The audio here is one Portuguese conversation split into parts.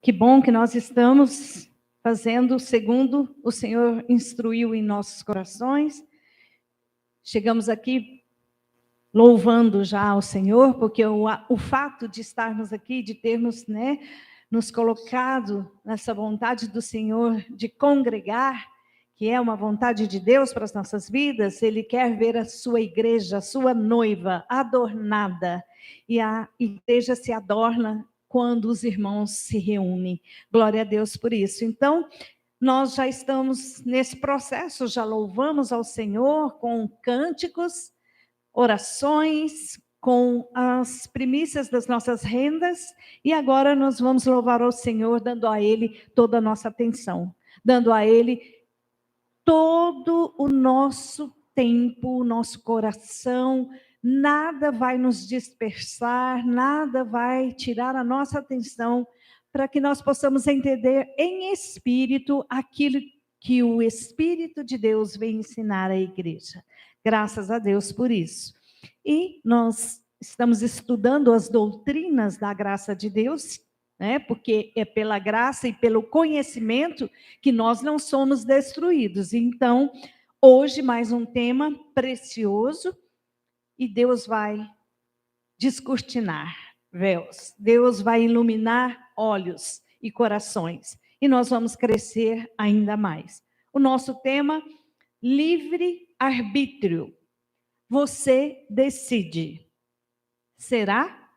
Que bom que nós estamos fazendo segundo o Senhor instruiu em nossos corações. Chegamos aqui louvando já ao Senhor, porque o fato de estarmos aqui, de termos, nos colocado nessa vontade do Senhor de congregar, que é uma vontade de Deus para as nossas vidas, Ele quer ver a sua igreja, a sua noiva adornada. E a igreja se adorna quando os irmãos se reúnem. Glória a Deus por isso. Então, nós já estamos nesse processo, já louvamos ao Senhor com cânticos, orações, com as primícias das nossas rendas, e agora nós vamos louvar ao Senhor, dando a Ele toda a nossa atenção, dando a Ele todo o nosso tempo, o nosso coração. Nada vai nos dispersar, nada vai tirar a nossa atenção, para que nós possamos entender em espírito aquilo que o Espírito de Deus vem ensinar à igreja. Graças a Deus por isso. E nós estamos estudando as doutrinas da graça de Deus, porque é pela graça e pelo conhecimento que nós não somos destruídos. Então, hoje mais um tema precioso, e Deus vai descortinar véus, Deus vai iluminar olhos e corações, e nós vamos crescer ainda mais. O nosso tema, livre-arbítrio. Você decide. Será?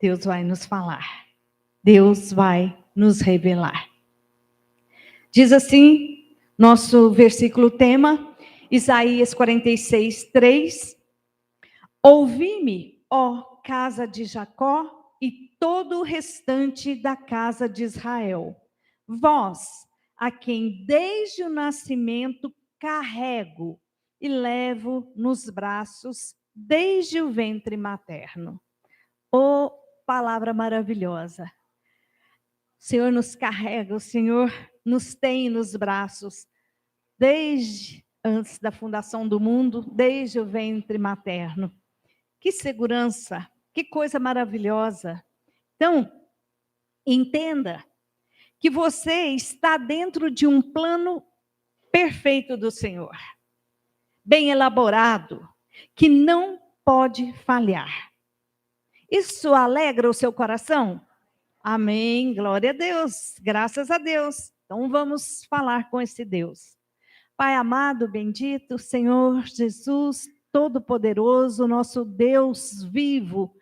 Deus vai nos falar. Deus vai nos revelar. Diz assim, nosso versículo tema, Isaías 46, 3. Ouvi-me, ó casa de Jacó, e todo o restante da casa de Israel. Vós, a quem desde o nascimento carrego e levo nos braços desde o ventre materno. Oh, palavra maravilhosa. O Senhor nos carrega, o Senhor nos tem nos braços, desde antes da fundação do mundo, desde o ventre materno. Que segurança, que coisa maravilhosa. Então, entenda que você está dentro de um plano perfeito do Senhor, bem elaborado, que não pode falhar. Isso alegra o seu coração? Amém, glória a Deus, graças a Deus. Então vamos falar com esse Deus. Pai amado, bendito, Senhor Jesus, Todo-Poderoso, nosso Deus vivo,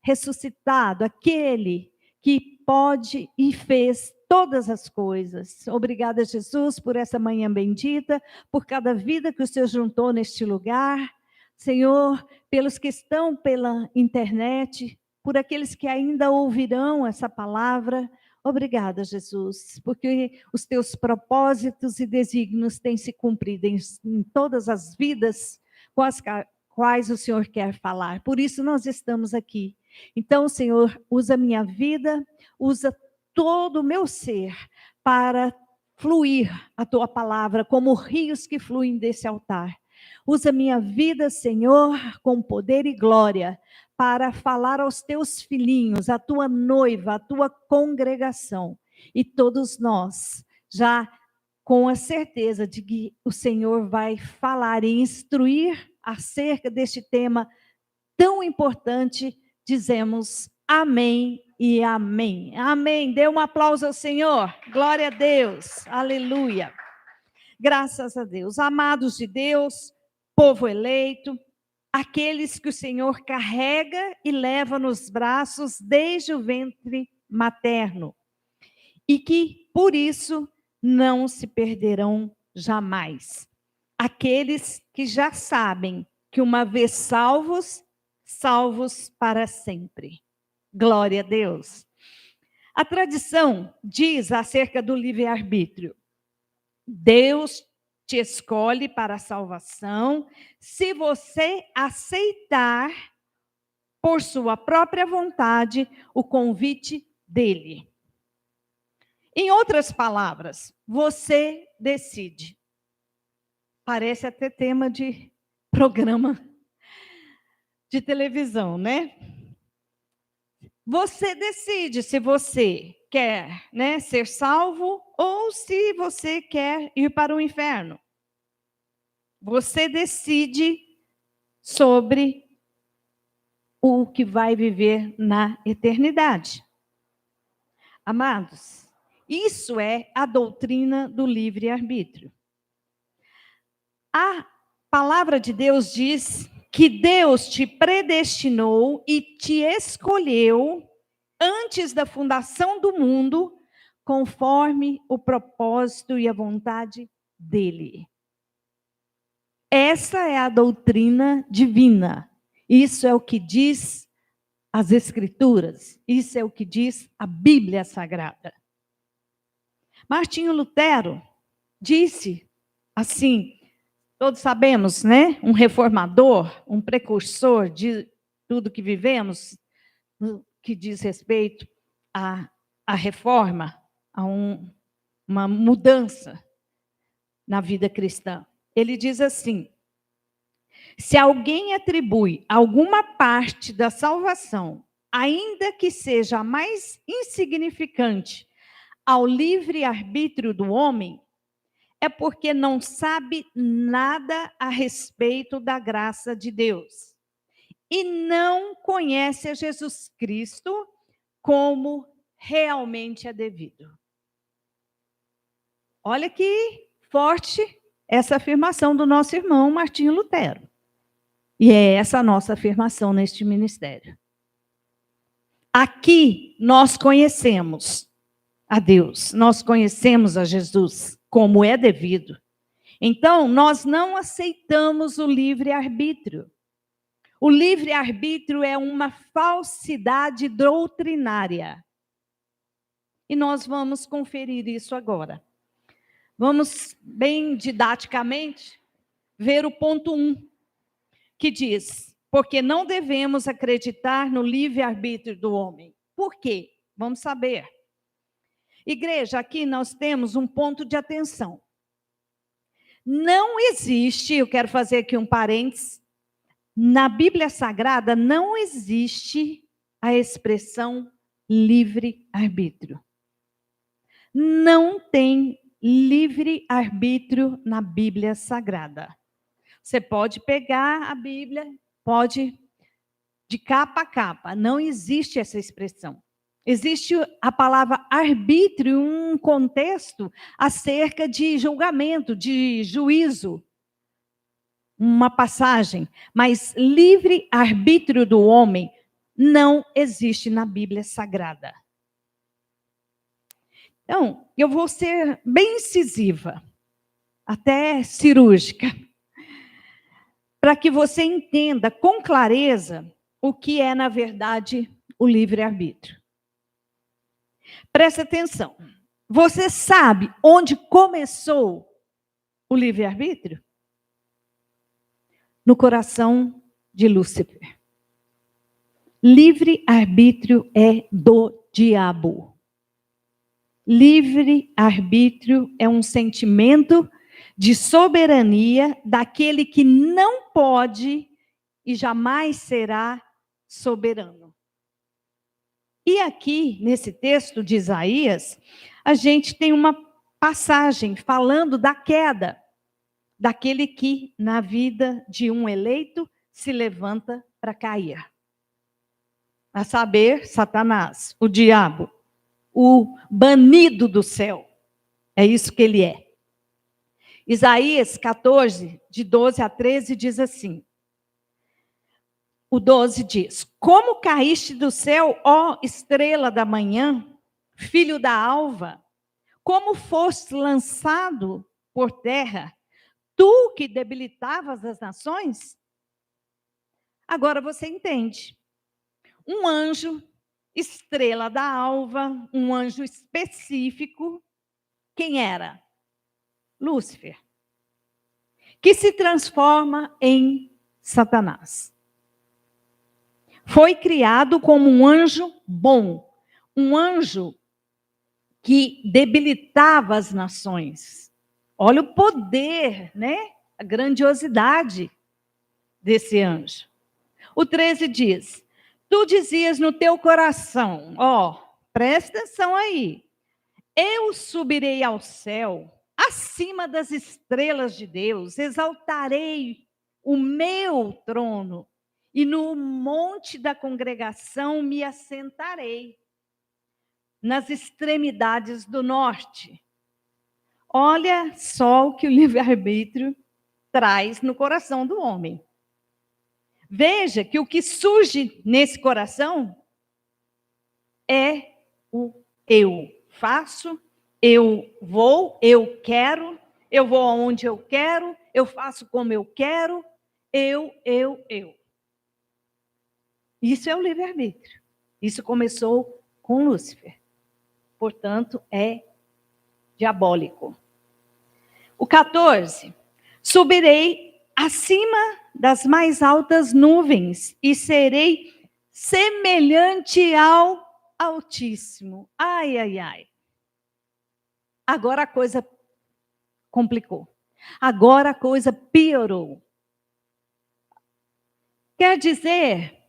ressuscitado, aquele que pode e fez todas as coisas. Obrigada, Jesus, por essa manhã bendita, por cada vida que o Senhor juntou neste lugar. Senhor, pelos que estão pela internet, por aqueles que ainda ouvirão essa palavra. Obrigada, Jesus, porque os teus propósitos e desígnios têm se cumprido em todas as vidas com as quais o Senhor quer falar. Por isso nós estamos aqui. Então, Senhor, usa a minha vida, usa todo o meu ser para fluir a tua palavra como rios que fluem desse altar. Usa minha vida, Senhor, com poder e glória, para falar aos teus filhinhos, a tua noiva, a tua congregação. E todos nós, já com a certeza de que o Senhor vai falar e instruir acerca deste tema tão importante, dizemos amém e amém. Amém. Dê um aplauso ao Senhor. Glória a Deus. Aleluia. Graças a Deus. Amados de Deus, povo eleito, aqueles que o Senhor carrega e leva nos braços desde o ventre materno, e que, por isso, não se perderão jamais. Aqueles que já sabem que uma vez salvos, salvos para sempre. Glória a Deus. A tradição diz acerca do livre-arbítrio: Deus te escolhe para a salvação se você aceitar, por sua própria vontade, o convite dele. Em outras palavras, você decide. Parece até tema de programa de televisão, né? você decide se você quer, né, ser salvo ou se você quer ir para o inferno. Você decide sobre o que vai viver na eternidade. Amados, isso é a doutrina do livre-arbítrio. A palavra de Deus diz que Deus te predestinou e te escolheu antes da fundação do mundo, conforme o propósito e a vontade dele. Essa é a doutrina divina. Isso é o que diz as Escrituras. Isso é o que diz a Bíblia Sagrada. Martinho Lutero disse assim, todos sabemos, né? Um reformador, um precursor de tudo que vivemos, que diz respeito à reforma, a uma mudança na vida cristã. Ele diz assim: se alguém atribui alguma parte da salvação, ainda que seja a mais insignificante, ao livre-arbítrio do homem, é porque não sabe nada a respeito da graça de Deus e não conhece a Jesus Cristo como realmente é devido. Olha que forte essa afirmação do nosso irmão Martinho Lutero. E é essa a nossa afirmação neste ministério. Aqui nós conhecemos a Deus, nós conhecemos a Jesus como é devido. Então, nós não aceitamos o livre-arbítrio. O livre-arbítrio é uma falsidade doutrinária. E nós vamos conferir isso agora. Vamos, bem didaticamente, ver o ponto 1, que diz: porque não devemos acreditar no livre-arbítrio do homem. Por quê? Vamos saber. Igreja, aqui nós temos um ponto de atenção. Não existe, eu quero fazer aqui um parênteses, na Bíblia Sagrada não existe a expressão livre-arbítrio. Não tem livre-arbítrio na Bíblia Sagrada. Você pode pegar a Bíblia, pode de capa a capa, não existe essa expressão. Existe a palavra arbítrio, um contexto acerca de julgamento, de juízo, uma passagem, mas livre-arbítrio do homem não existe na Bíblia Sagrada. Então, eu vou ser bem incisiva, até cirúrgica, para que você entenda com clareza o que é, na verdade, o livre-arbítrio. Presta atenção. Você sabe onde começou o livre-arbítrio? No coração de Lúcifer. Livre-arbítrio é do diabo. Livre-arbítrio é um sentimento de soberania daquele que não pode e jamais será soberano. E aqui, nesse texto de Isaías, a gente tem uma passagem falando da queda daquele que, na vida de um eleito, se levanta para cair. A saber, Satanás, o diabo, o banido do céu. É isso que ele é. Isaías 14, de 12 a 13, diz assim. O 12 diz: como caíste do céu, ó estrela da manhã, filho da alva, como foste lançado por terra, tu que debilitavas as nações? Agora você entende. Um anjo, estrela da alva, um anjo específico, quem era? Lúcifer, que se transforma em Satanás. Foi criado como um anjo bom, um anjo que debilitava as nações. Olha o poder, né? A grandiosidade desse anjo. O 13 diz: Tu dizias no teu coração, presta atenção aí. Eu subirei ao céu, acima das estrelas de Deus, exaltarei o meu trono, e no monte da congregação me assentarei, nas extremidades do norte. Olha só o que o livre-arbítrio traz no coração do homem. Veja que o que surge nesse coração é o eu faço, eu vou, eu quero, eu vou aonde eu quero, eu faço como eu quero, eu. Isso é o livre-arbítrio. Isso começou com Lúcifer. Portanto, é diabólico. O 14. Subirei acima das mais altas nuvens e serei semelhante ao Altíssimo. Ai, ai, ai. Agora a coisa complicou. Agora a coisa piorou. Quer dizer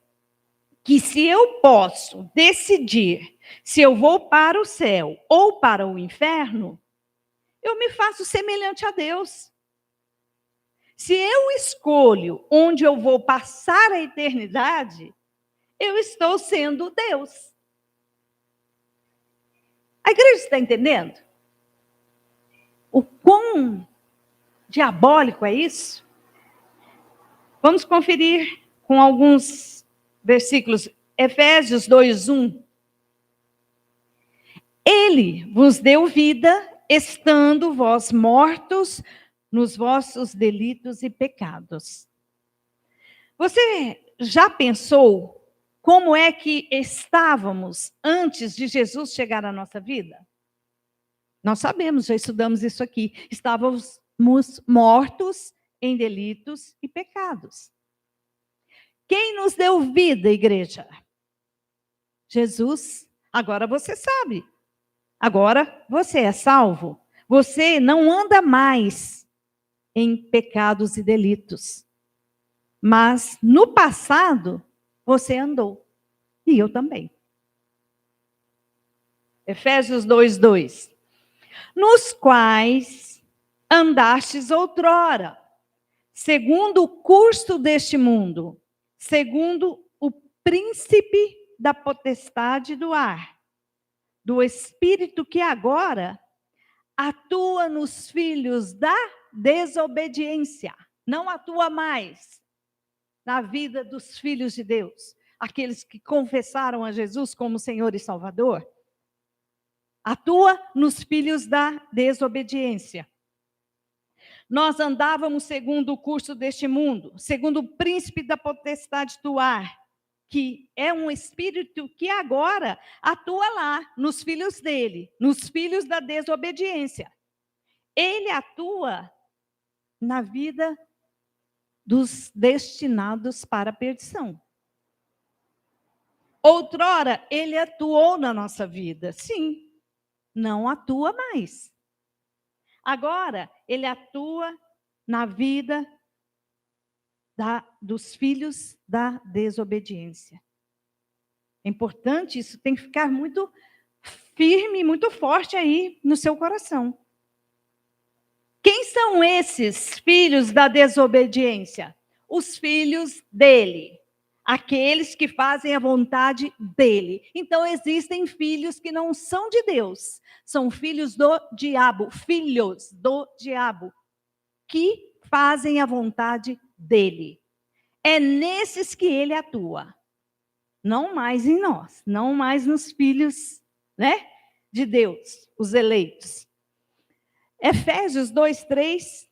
que se eu posso decidir se eu vou para o céu ou para o inferno, eu me faço semelhante a Deus. Se eu escolho onde eu vou passar a eternidade, eu estou sendo Deus. A igreja está entendendo? O quão diabólico é isso? Vamos conferir com alguns versículos. Efésios 2:1. Ele vos deu vida, estando vós mortos nos vossos delitos e pecados. Você já pensou como é que estávamos antes de Jesus chegar à nossa vida? Nós sabemos, já estudamos isso aqui. Estávamos mortos em delitos e pecados. Quem nos deu vida, igreja? Jesus. Agora você sabe. Agora você é salvo. Você não anda mais em pecados e delitos. Mas no passado, você andou. E eu também. Efésios 2:2. Nos quais andastes outrora, segundo o curso deste mundo, segundo o príncipe da potestade do ar, do espírito que agora atua nos filhos da desobediência. Não atua mais na vida dos filhos de Deus, aqueles que confessaram a Jesus como Senhor e Salvador. Atua nos filhos da desobediência. Nós andávamos segundo o curso deste mundo, segundo o príncipe da potestade do ar, que é um espírito que agora atua lá, nos filhos dele, nos filhos da desobediência. Ele atua na vida dos destinados para a perdição. Outrora, ele atuou na nossa vida, sim. Não atua mais. Agora, ele atua na vida dos filhos da desobediência. É importante, isso tem que ficar muito firme, muito forte aí no seu coração. Quem são esses filhos da desobediência? Os filhos dele. Aqueles que fazem a vontade dele. Então, existem filhos que não são de Deus. São filhos do diabo. Filhos do diabo. Que fazem a vontade dele. É nesses que ele atua. Não mais em nós. Não mais nos filhos, de Deus. Os eleitos. Efésios 2:3.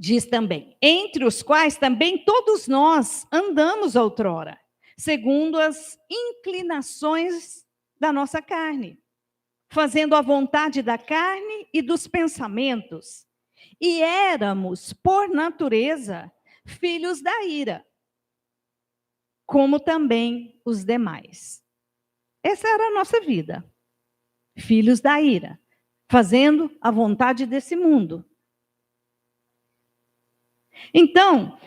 Diz também, entre os quais também todos nós andamos outrora, segundo as inclinações da nossa carne, fazendo a vontade da carne e dos pensamentos. E éramos, por natureza, filhos da ira, como também os demais. Essa era a nossa vida, filhos da ira, fazendo a vontade desse mundo. Então,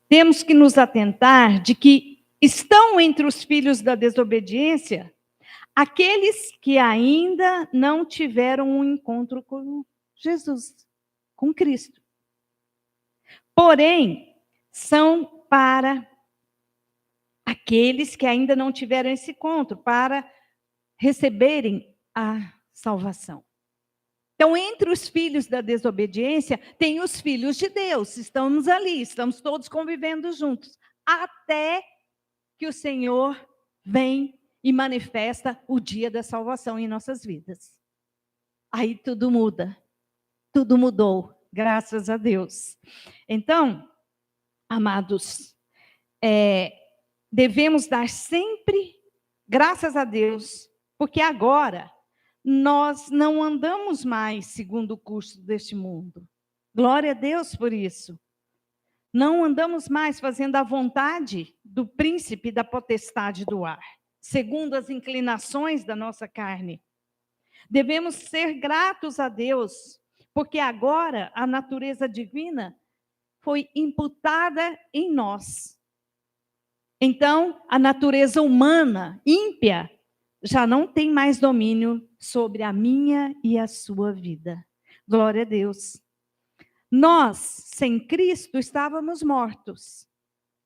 temos que nos atentar de que Estão entre os filhos da desobediência aqueles que ainda não tiveram um encontro com Jesus, com Cristo. Porém, são para aqueles que ainda não tiveram esse encontro, para receberem a salvação. Então, entre os filhos da desobediência, tem os filhos de Deus. Estamos ali, estamos todos convivendo juntos, até que o Senhor vem e manifesta o dia da salvação em nossas vidas. Aí tudo muda, tudo mudou, graças a Deus. Então, amados, devemos dar sempre graças a Deus, porque agora nós não andamos mais segundo o curso deste mundo. Glória a Deus por isso. Não andamos mais fazendo a vontade do príncipe da potestade do ar, segundo as inclinações da nossa carne. Devemos ser gratos a Deus, porque agora a natureza divina foi imputada em nós. Então, a natureza humana, ímpia, já não tem mais domínio sobre a minha e a sua vida. Glória a Deus. Nós, sem Cristo, estávamos mortos.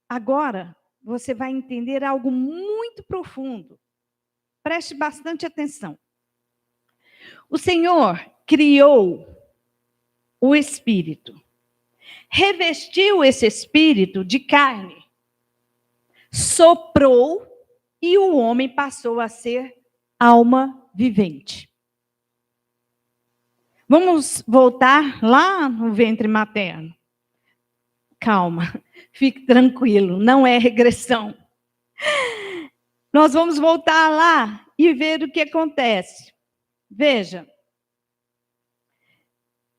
Agora, você vai entender algo muito profundo. Preste bastante atenção. O Senhor criou o Espírito. Revestiu esse Espírito de carne. Soprou e o homem passou a ser alma vivente. Vamos voltar lá no ventre materno. Calma, fique tranquilo, não é regressão. Nós vamos voltar lá e ver o que acontece. Veja,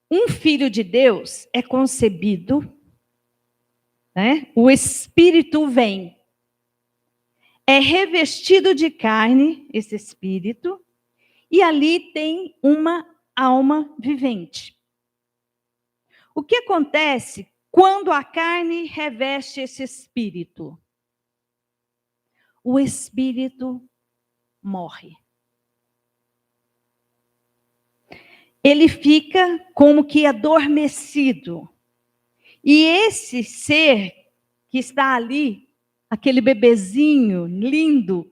um filho de Deus é concebido, né? O Espírito vem. É revestido de carne, esse Espírito, e ali tem uma alma vivente. O que acontece quando a carne reveste esse Espírito? O Espírito morre. Ele fica como que adormecido. E esse ser que está ali, aquele bebezinho lindo,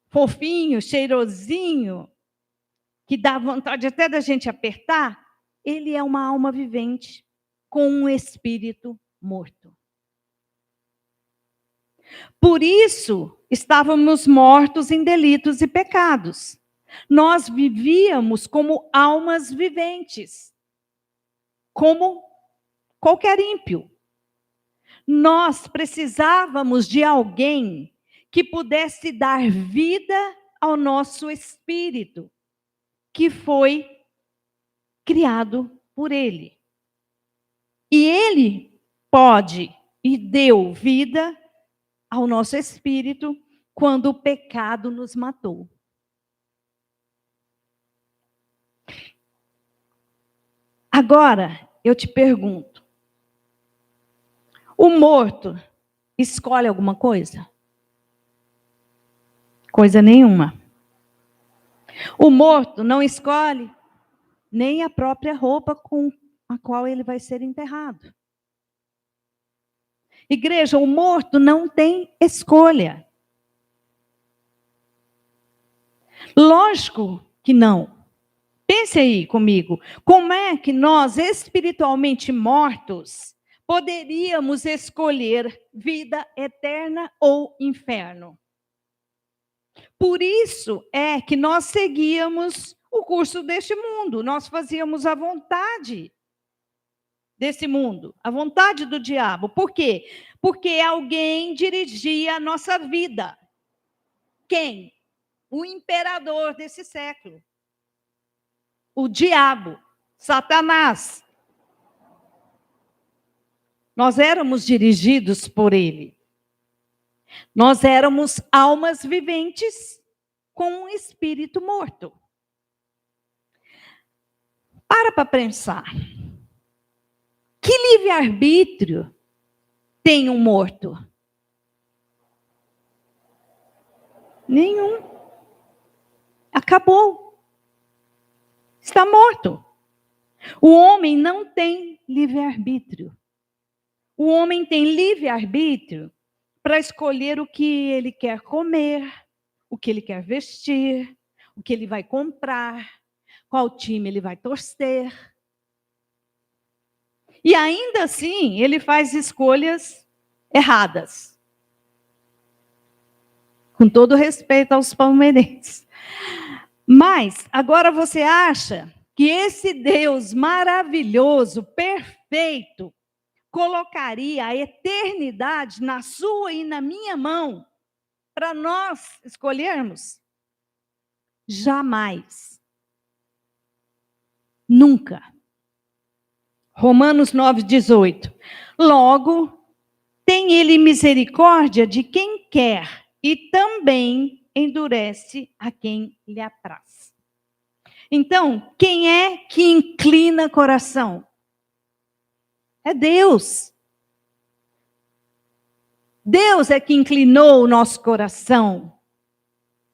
fofinho, cheirosinho, que dá vontade até da gente apertar, ele é uma alma vivente com um espírito morto. Por isso, estávamos mortos em delitos e pecados. Nós vivíamos como almas viventes, como qualquer ímpio. Nós precisávamos de alguém que pudesse dar vida ao nosso espírito, que foi criado por Ele. E Ele pode e deu vida ao nosso espírito quando o pecado nos matou. Agora, eu te pergunto, o morto escolhe alguma coisa? Coisa nenhuma. O morto não escolhe nem a própria roupa com a qual ele vai ser enterrado. Igreja, o morto não tem escolha. Lógico que não. Pense aí comigo, como é que nós, espiritualmente mortos, poderíamos escolher vida eterna ou inferno? Por isso é que nós seguíamos o curso deste mundo, nós fazíamos a vontade desse mundo, a vontade do diabo. Por quê? Porque alguém dirigia a nossa vida. Quem? O imperador desse século. O diabo, Satanás. Nós éramos dirigidos por ele. Nós éramos almas viventes com um espírito morto. Para pensar. Que livre-arbítrio tem um morto? Nenhum. Acabou. Está morto. O homem não tem livre-arbítrio. O homem tem livre-arbítrio para escolher o que ele quer comer, o que ele quer vestir, o que ele vai comprar, qual time ele vai torcer. E ainda assim, ele faz escolhas erradas. Com todo respeito aos palmeirenses. Mas, agora você acha que esse Deus maravilhoso, perfeito, colocaria a eternidade na sua e na minha mão para nós escolhermos? Jamais. Nunca. Romanos 9:18. Logo, tem ele misericórdia de quem quer e também endurece a quem lhe apraz. Então, quem é que inclina coração? É Deus. Deus é que inclinou o nosso coração,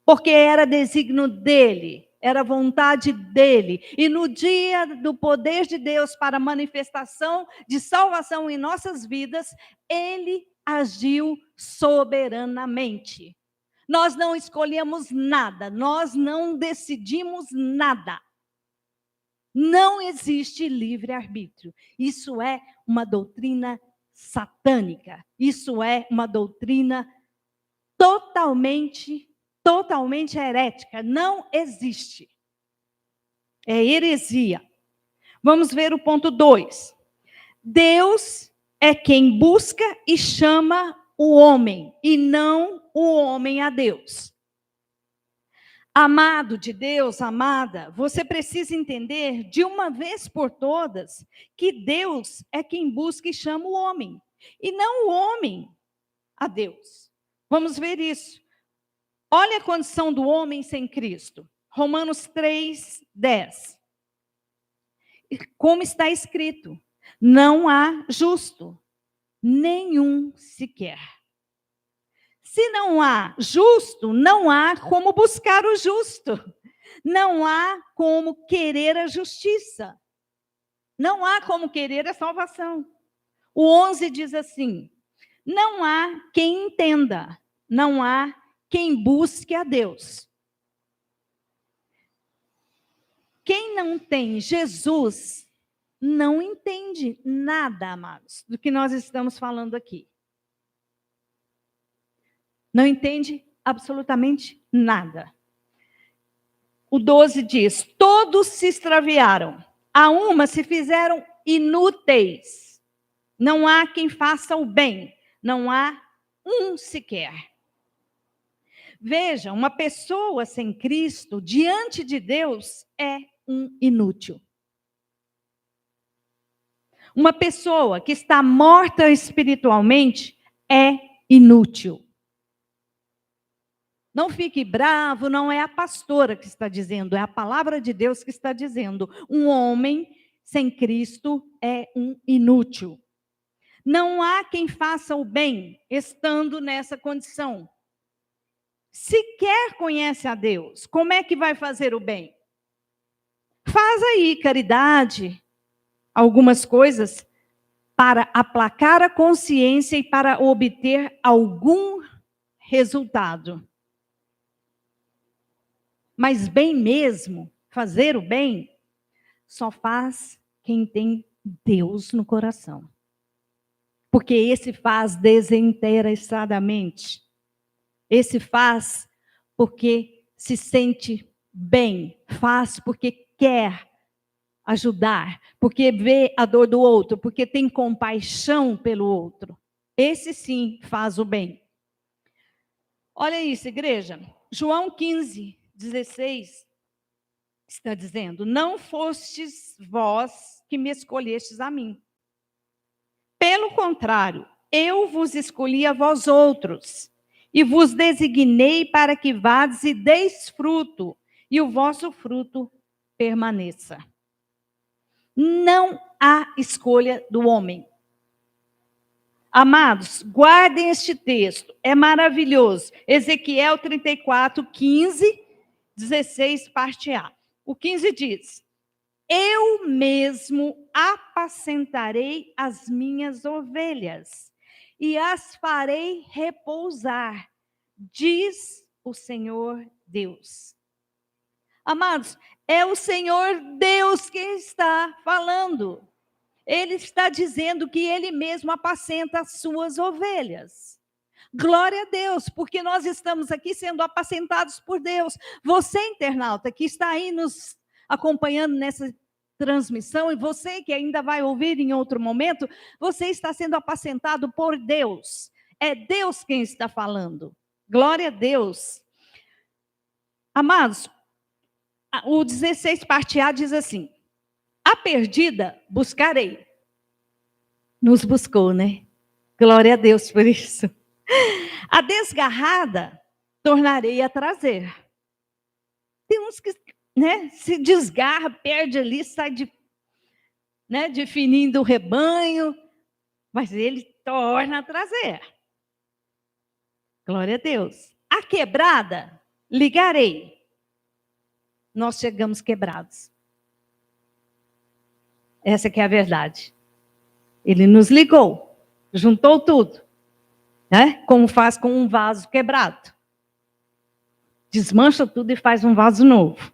porque era desígnio dele, era vontade dele. E no dia do poder de Deus para a manifestação de salvação em nossas vidas, ele agiu soberanamente. Nós não escolhemos nada, nós não decidimos nada. Não existe livre-arbítrio. Isso é uma doutrina satânica. Isso é uma doutrina totalmente herética. Não existe. É heresia. Vamos ver o ponto 2. Deus é quem busca e chama o homem, e não o homem a Deus. Amado de Deus, amada, você precisa entender de uma vez por todas que Deus é quem busca e chama o homem, e não o homem a Deus. Vamos ver isso. Olha a condição do homem sem Cristo. Romanos 3:10. Como está escrito: não há justo, nenhum sequer. Se não há justo, não há como buscar o justo. Não há como querer a justiça. Não há como querer a salvação. O 11 diz assim: não há quem entenda, não há quem busque a Deus. Quem não tem Jesus não entende nada, amados, do que nós estamos falando aqui. Não entende absolutamente nada. O 12 diz: todos se extraviaram, a uma se fizeram inúteis. Não há quem faça o bem, não há um sequer. Veja, uma pessoa sem Cristo, diante de Deus, é um inútil. Uma pessoa que está morta espiritualmente é inútil. Não fique bravo, não é a pastora que está dizendo, é a palavra de Deus que está dizendo. Um homem sem Cristo é um inútil. Não há quem faça o bem estando nessa condição. Sequer conhece a Deus, como é que vai fazer o bem? Faz aí caridade, algumas coisas para aplacar a consciência e para obter algum resultado. Mas bem mesmo, fazer o bem, só faz quem tem Deus no coração. Porque esse faz desinteressadamente. Esse faz porque se sente bem. Faz porque quer ajudar. Porque vê a dor do outro. Porque tem compaixão pelo outro. Esse sim faz o bem. Olha isso, igreja. João 15:16 está dizendo: não fostes vós que me escolhestes a mim. Pelo contrário, eu vos escolhi a vós outros, e vos designei para que vades e deis fruto, e o vosso fruto permaneça. Não há escolha do homem. Amados, guardem este texto, é maravilhoso. Ezequiel 34, 15, 16, parte A. O 15 diz: eu mesmo apacentarei as minhas ovelhas e as farei repousar, diz o Senhor Deus. Amados, é o Senhor Deus quem está falando. Ele está dizendo que ele mesmo apacenta as suas ovelhas. Glória a Deus, porque nós estamos aqui sendo apacentados por Deus. Você, internauta, que está aí nos acompanhando nessa transmissão, e você que ainda vai ouvir em outro momento, você está sendo apacentado por Deus. É Deus quem está falando. Glória a Deus. Amados, o 16 parte A diz assim: a perdida buscarei. Nos buscou, né? Glória a Deus por isso. A desgarrada tornarei a trazer. Tem uns que, né, se desgarra, perde ali, sai de fininho do rebanho, mas ele torna a trazer. Glória a Deus. A quebrada ligarei. Nós chegamos quebrados. Essa que é a verdade. Ele nos ligou, juntou tudo, né? Como faz com um vaso quebrado. Desmancha tudo e faz um vaso novo.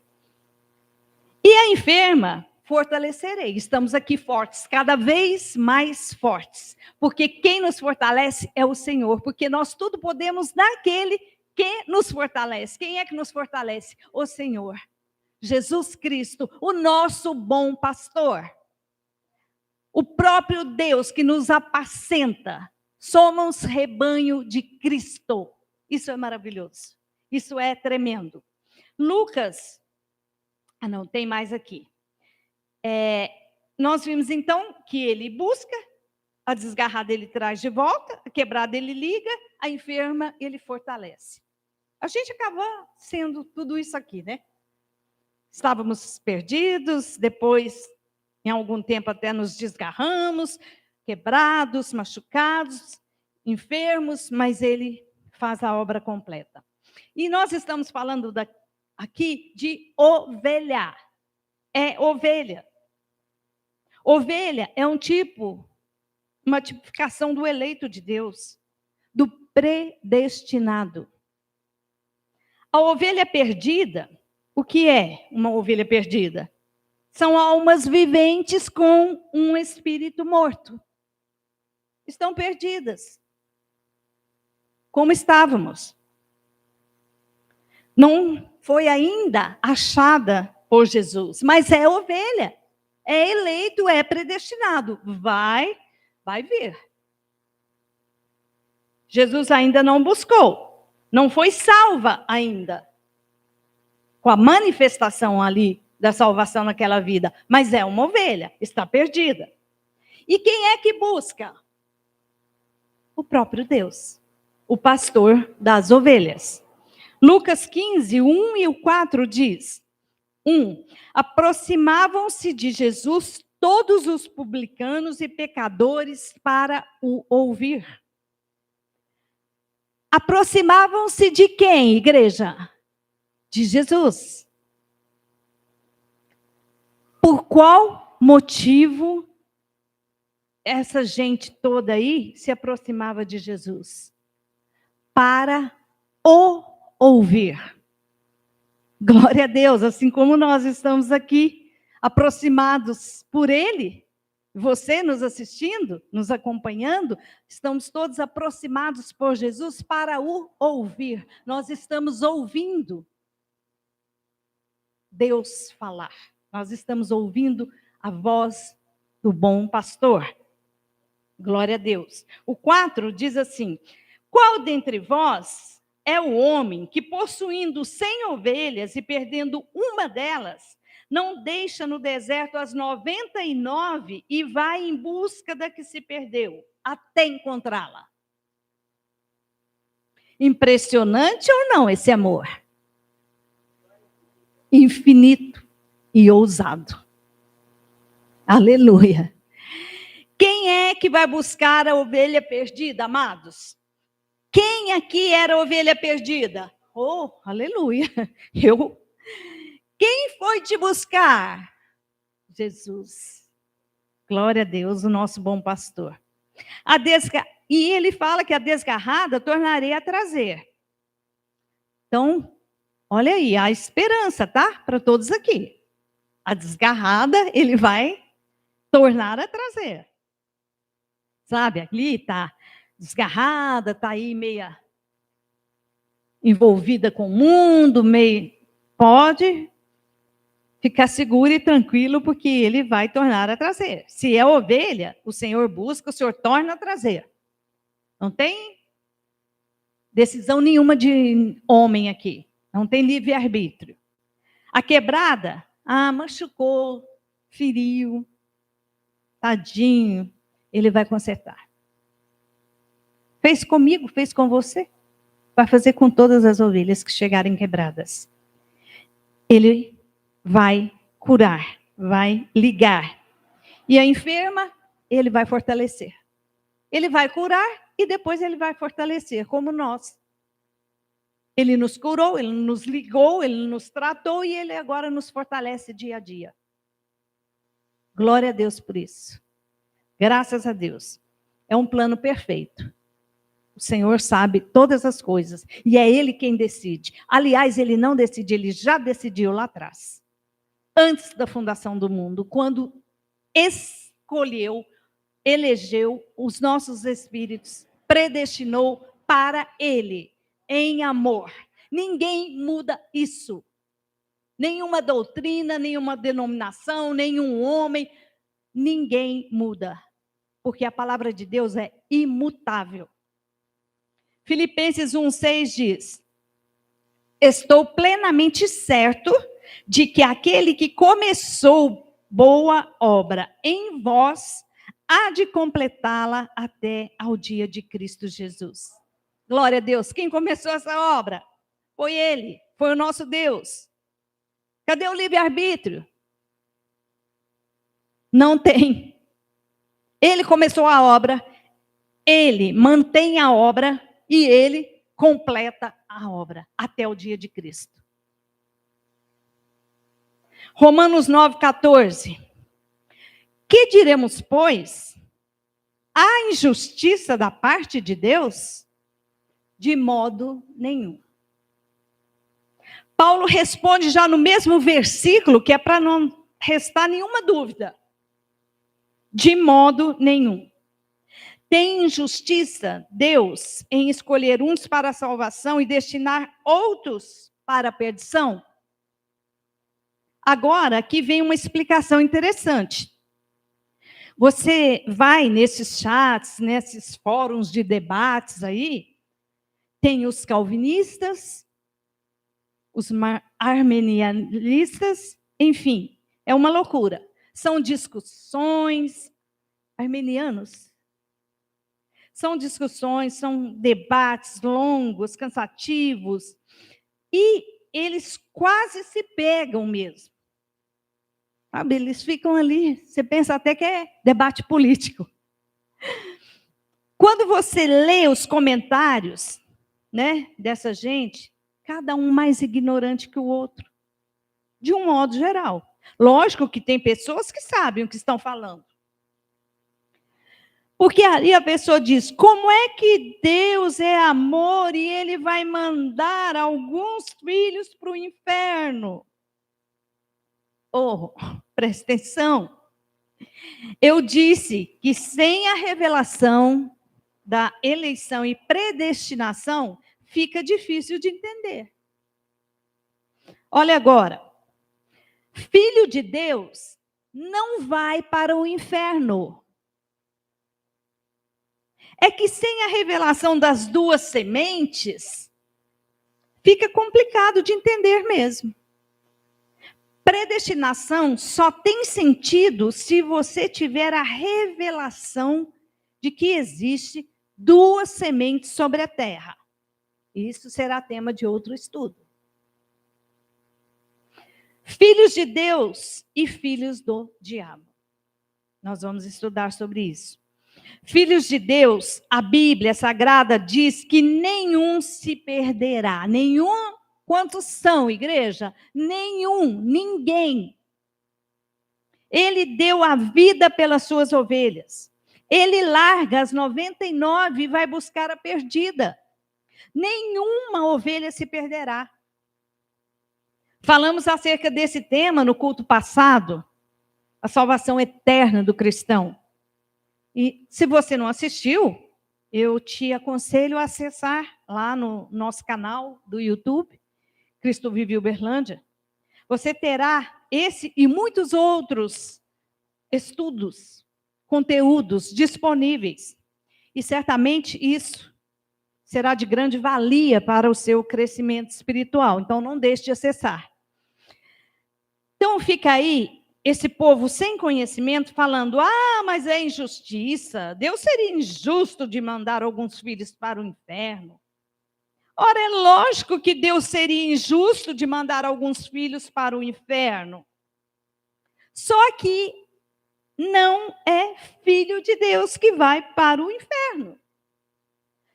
E a enferma fortalecerei. Estamos aqui fortes, cada vez mais fortes. Porque quem nos fortalece é o Senhor. Porque nós tudo podemos naquele que nos fortalece. Quem é que nos fortalece? O Senhor. Jesus Cristo, o nosso bom pastor. O próprio Deus que nos apacenta. Somos rebanho de Cristo. Isso é maravilhoso. Isso é tremendo. Lucas, não, tem mais aqui. Nós vimos então que ele busca, a desgarrada ele traz de volta, a quebrada ele liga, a enferma ele fortalece. A gente acaba sendo tudo isso aqui, né? Estávamos perdidos, depois, em algum tempo, até nos desgarramos, quebrados, machucados, enfermos, mas ele faz a obra completa. E nós estamos falando aqui de ovelha. É ovelha. Ovelha é uma tipificação do eleito de Deus, do predestinado. A ovelha perdida, o que é uma ovelha perdida? São almas viventes com um espírito morto. Estão perdidas. Como estávamos. Não foi ainda achada por Jesus, mas é ovelha. É eleito, é predestinado. Vai vir. Jesus ainda não buscou. Não foi salva ainda. Com a manifestação ali da salvação naquela vida. Mas é uma ovelha, está perdida. E quem é que busca? O próprio Deus. O pastor das ovelhas. Lucas 15, 1 e o 4 diz: 1. Aproximavam-se de Jesus todos os publicanos e pecadores para o ouvir. Aproximavam-se de quem, igreja? De Jesus. Por qual motivo essa gente toda aí se aproximava de Jesus? Para o ouvir. Glória a Deus, assim como nós estamos aqui aproximados por Ele, você nos assistindo, nos acompanhando, estamos todos aproximados por Jesus para o ouvir. Nós estamos ouvindo Deus falar. Nós estamos ouvindo a voz do bom pastor. Glória a Deus. O 4 diz assim: qual dentre vós é o homem que, possuindo 100 ovelhas e perdendo uma delas, não deixa no deserto as 99 e vai em busca da que se perdeu, até encontrá-la? Impressionante ou não esse amor? Infinito e ousado. Aleluia. Quem é que vai buscar a ovelha perdida, amados? Quem aqui era a ovelha perdida? Oh, aleluia! Eu. Quem foi te buscar? Jesus. Glória a Deus, o nosso bom pastor. E ele fala que a desgarrada tornarei a trazer. Então, olha aí, a esperança, tá? Para todos aqui. A desgarrada, ele vai tornar a trazer. Sabe, ali está desgarrada, está aí meia envolvida com o mundo, meio... Pode ficar seguro e tranquilo, porque ele vai tornar a trazer. Se é ovelha, o Senhor busca, o Senhor torna a trazer. Não tem decisão nenhuma de homem aqui. Não tem livre-arbítrio. A quebrada, machucou, feriu, tadinho, ele vai consertar. Fez comigo, fez com você. Vai fazer com todas as ovelhas que chegarem quebradas. Ele vai curar, vai ligar. E a enferma, ele vai fortalecer. Ele vai curar e depois ele vai fortalecer, como nós. Ele nos curou, ele nos ligou, ele nos tratou e ele agora nos fortalece dia a dia. Glória a Deus por isso. Graças a Deus. É um plano perfeito. O Senhor sabe todas as coisas e é Ele quem decide. Aliás, Ele não decide, Ele já decidiu lá atrás. Antes da fundação do mundo, quando escolheu, elegeu os nossos espíritos, predestinou para Ele, em amor. Ninguém muda isso. Nenhuma doutrina, nenhuma denominação, nenhum homem, ninguém muda. Porque a palavra de Deus é imutável. Filipenses 1,6 diz: estou plenamente certo de que aquele que começou boa obra em vós há de completá-la até ao dia de Cristo Jesus. Glória a Deus. Quem começou essa obra? Foi Ele, foi o nosso Deus. Cadê o livre-arbítrio? Não tem. Ele começou a obra, Ele mantém a obra e Ele completa a obra até o dia de Cristo. Romanos 9,14. Que diremos, pois? Há injustiça da parte de Deus? De modo nenhum. Paulo responde já no mesmo versículo, que é para não restar nenhuma dúvida. De modo nenhum. Tem injustiça Deus em escolher uns para a salvação e destinar outros para a perdição? Agora, aqui vem uma explicação interessante. Você vai nesses chats, nesses fóruns de debates aí, tem os calvinistas, os arminianistas, enfim, é uma loucura. São discussões, arminianos, são discussões, são debates longos, cansativos, e eles quase se pegam mesmo. Sabe, eles ficam ali, você pensa até que é debate político. Quando você lê os comentários, né, dessa gente, cada um mais ignorante que o outro, de um modo geral. Lógico que tem pessoas que sabem o que estão falando. Porque ali a pessoa diz, como é que Deus é amor e Ele vai mandar alguns filhos para o inferno? Oh, presta atenção. Eu disse que sem a revelação da eleição e predestinação, fica difícil de entender. Olha agora. Filho de Deus não vai para o inferno. É que sem a revelação das duas sementes, fica complicado de entender mesmo. Predestinação só tem sentido se você tiver a revelação de que existe duas sementes sobre a terra. Isso será tema de outro estudo. Filhos de Deus e filhos do diabo. Nós vamos estudar sobre isso. Filhos de Deus, a Bíblia Sagrada diz que nenhum se perderá. Nenhum. Quantos são, igreja? Nenhum, ninguém. Ele deu a vida pelas suas ovelhas. Ele larga as 99 e vai buscar a perdida. Nenhuma ovelha se perderá. Falamos acerca desse tema no culto passado, a salvação eterna do cristão. E se você não assistiu, eu te aconselho a acessar lá no nosso canal do YouTube, Cristo Vive Uberlândia. Você terá esse e muitos outros estudos, conteúdos disponíveis. E certamente isso será de grande valia para o seu crescimento espiritual. Então, não deixe de acessar. Então, fica aí esse povo sem conhecimento falando, mas é injustiça. Deus seria injusto de mandar alguns filhos para o inferno. Ora, é lógico que Deus seria injusto de mandar alguns filhos para o inferno. Só que não é filho de Deus que vai para o inferno.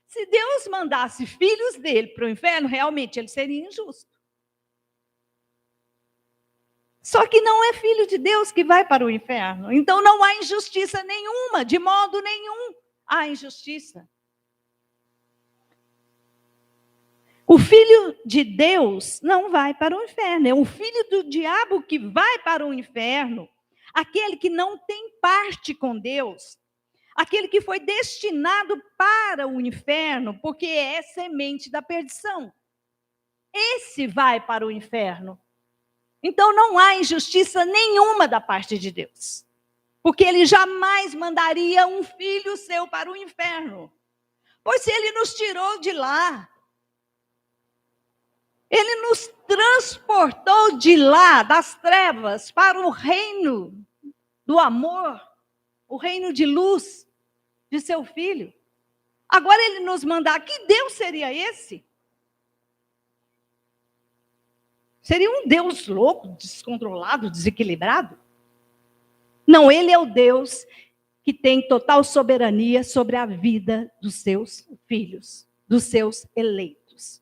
Se Deus mandasse filhos dele para o inferno, realmente ele seria injusto. Só que não é filho de Deus que vai para o inferno. Então não há injustiça nenhuma, de modo nenhum há injustiça. O filho de Deus não vai para o inferno, é o filho do diabo que vai para o inferno. Aquele que não tem parte com Deus, aquele que foi destinado para o inferno, porque é semente da perdição. Esse vai para o inferno. Então não há injustiça nenhuma da parte de Deus, porque ele jamais mandaria um filho seu para o inferno. Pois se ele nos tirou de lá, ele nos transportou de lá, das trevas, para o reino do amor, o reino de luz de seu filho. Agora ele nos mandar, que Deus seria esse? Seria um Deus louco, descontrolado, desequilibrado? Não, ele é o Deus que tem total soberania sobre a vida dos seus filhos, dos seus eleitos.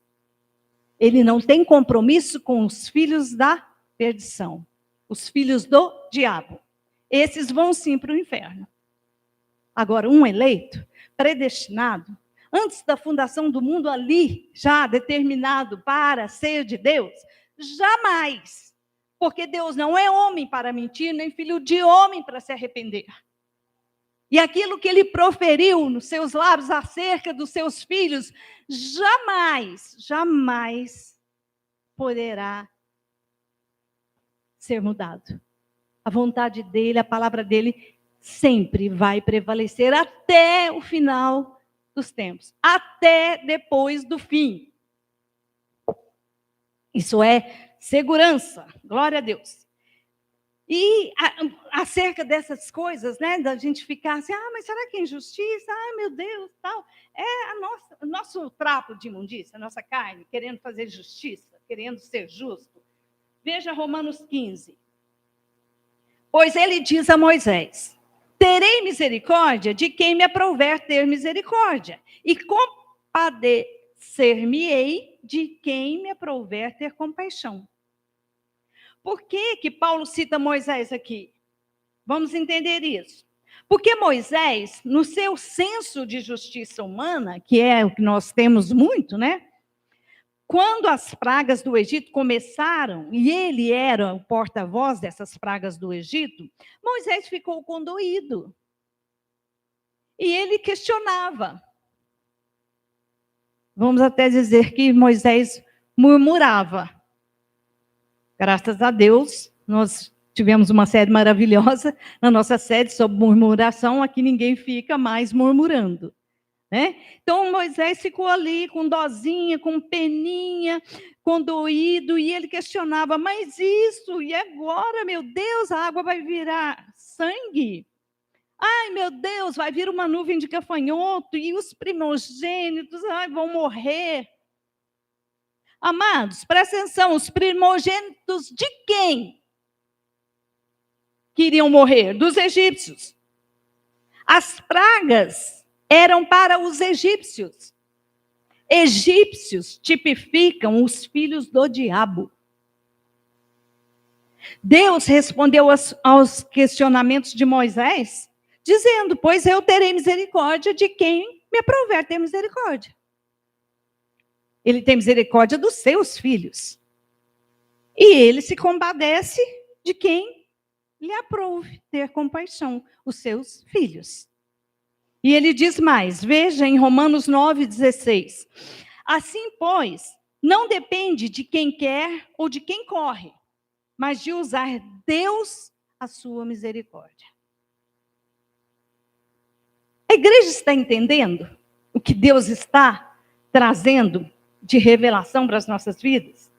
Ele não tem compromisso com os filhos da perdição, os filhos do diabo. Esses vão sim para o inferno. Agora, um eleito, predestinado, antes da fundação do mundo ali, já determinado para ser de Deus, jamais. Porque Deus não é homem para mentir, nem filho de homem para se arrepender. E aquilo que ele proferiu nos seus lábios acerca dos seus filhos, jamais poderá ser mudado. A vontade dele, a palavra dele, sempre vai prevalecer até o final dos tempos, até depois do fim. Isso é segurança, glória a Deus. E acerca dessas coisas, né, da gente ficar assim, mas será que é injustiça? Meu Deus, tal. É o nosso trapo de imundícia, a nossa carne, querendo fazer justiça, querendo ser justo. Veja Romanos 15. Pois ele diz a Moisés, terei misericórdia de quem me aprouver ter misericórdia, e compadecer-me-ei de quem me aprouver ter compaixão. Por que Paulo cita Moisés aqui? Vamos entender isso. Porque Moisés, no seu senso de justiça humana, que é o que nós temos muito, né? Quando as pragas do Egito começaram, e ele era o porta-voz dessas pragas do Egito, Moisés ficou condoído. E ele questionava. Vamos até dizer que Moisés murmurava. Graças a Deus, nós tivemos uma série maravilhosa na nossa série sobre murmuração, aqui ninguém fica mais murmurando. Né? Então, Moisés ficou ali com dozinha, com peninha, condoído, e ele questionava, mas isso, e agora, meu Deus, a água vai virar sangue? Ai, meu Deus, vai vir uma nuvem de gafanhoto, e os primogênitos vão morrer. Amados, presta atenção, os primogênitos de quem que iriam morrer? Dos egípcios. As pragas eram para os egípcios. Egípcios tipificam os filhos do diabo. Deus respondeu aos questionamentos de Moisés, dizendo: pois eu terei misericórdia de quem me aprouver ter misericórdia. Ele tem misericórdia dos seus filhos. E ele se compadece de quem lhe aprouve ter compaixão, os seus filhos. E ele diz mais, veja em Romanos 9,16. Assim, pois, não depende de quem quer ou de quem corre, mas de usar Deus a sua misericórdia. A igreja está entendendo o que Deus está trazendo de revelação para as nossas vidas?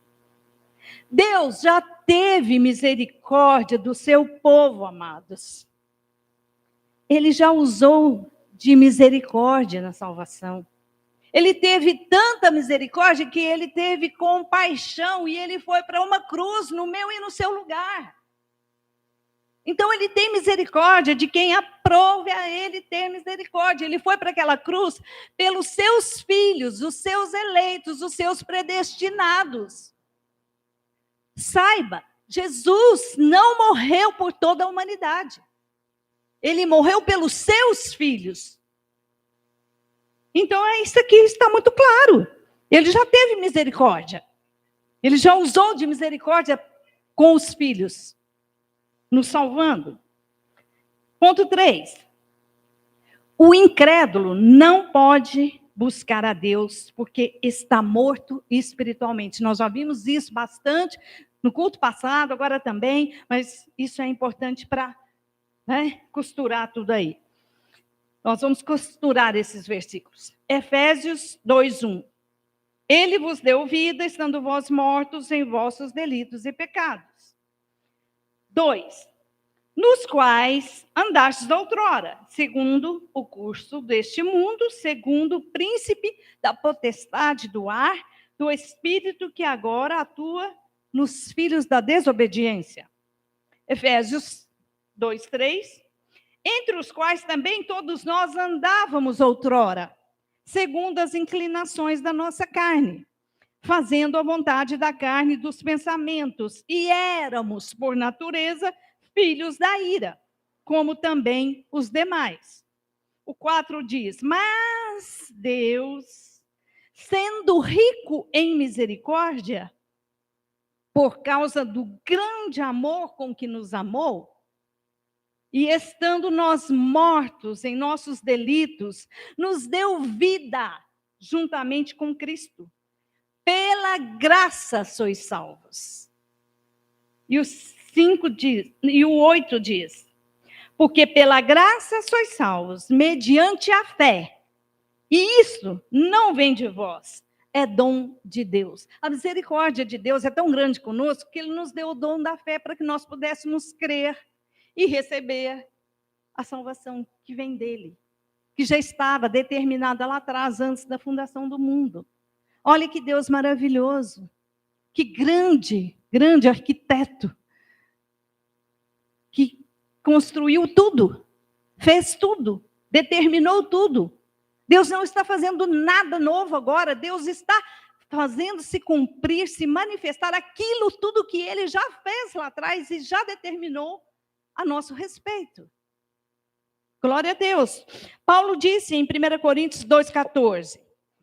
Deus já teve misericórdia do seu povo, amados. Ele já usou de misericórdia na salvação. Ele teve tanta misericórdia que ele teve compaixão e ele foi para uma cruz no meu e no seu lugar. Então ele tem misericórdia de quem aprove a ele ter misericórdia. Ele foi para aquela cruz pelos seus filhos, os seus eleitos, os seus predestinados. Saiba, Jesus não morreu por toda a humanidade. Ele morreu pelos seus filhos. Então, isso aqui está muito claro. Ele já teve misericórdia. Ele já usou de misericórdia com os filhos, nos salvando. Ponto 3. O incrédulo não pode buscar a Deus porque está morto espiritualmente. Nós já vimos isso bastante no culto passado, agora também, mas isso é importante para costurar tudo aí. Nós vamos costurar esses versículos. Efésios 2:1. Ele vos deu vida, estando vós mortos em vossos delitos e pecados. 2. Nos quais andastes outrora, segundo o curso deste mundo, segundo o príncipe da potestade do ar, do espírito que agora atua nos filhos da desobediência. Efésios 2:3. Entre os quais também todos nós andávamos outrora, segundo as inclinações da nossa carne, fazendo a vontade da carne e dos pensamentos, e éramos, por natureza, filhos da ira, como também os demais. O 4 diz, mas Deus, sendo rico em misericórdia, por causa do grande amor com que nos amou, e estando nós mortos em nossos delitos, nos deu vida juntamente com Cristo. Pela graça sois salvos. E o 5 diz, e o 8 diz, porque pela graça sois salvos, mediante a fé. E isso não vem de vós, é dom de Deus. A misericórdia de Deus é tão grande conosco que Ele nos deu o dom da fé para que nós pudéssemos crer e receber a salvação que vem dele, que já estava determinada lá atrás, antes da fundação do mundo. Olha que Deus maravilhoso, que grande, grande arquiteto, que construiu tudo, fez tudo, determinou tudo. Deus não está fazendo nada novo agora, Deus está fazendo se cumprir, se manifestar aquilo tudo que ele já fez lá atrás e já determinou a nosso respeito. Glória a Deus. Paulo disse em 1 Coríntios 2,14,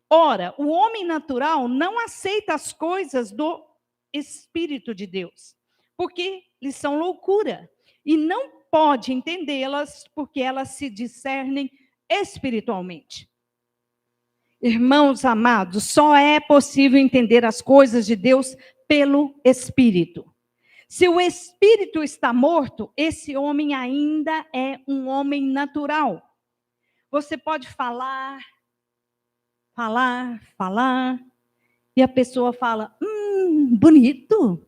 ora, o homem natural não aceita as coisas do Espírito de Deus, porque lhes são loucura, e não pode entendê-las, porque elas se discernem espiritualmente. Irmãos amados, só é possível entender as coisas de Deus pelo Espírito. Se o espírito está morto, esse homem ainda é um homem natural. Você pode falar, e a pessoa fala, bonito,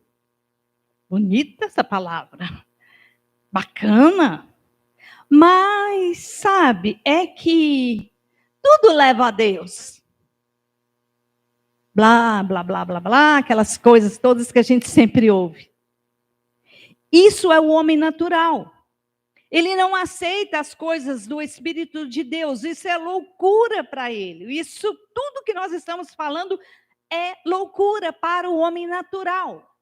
bonita essa palavra, bacana, mas, sabe, é que tudo leva a Deus. Blá, blá, blá, blá, blá, aquelas coisas todas que a gente sempre ouve. Isso é o homem natural. Ele não aceita as coisas do Espírito de Deus. Isso é loucura para ele. Isso, tudo que nós estamos falando, é loucura para o homem natural.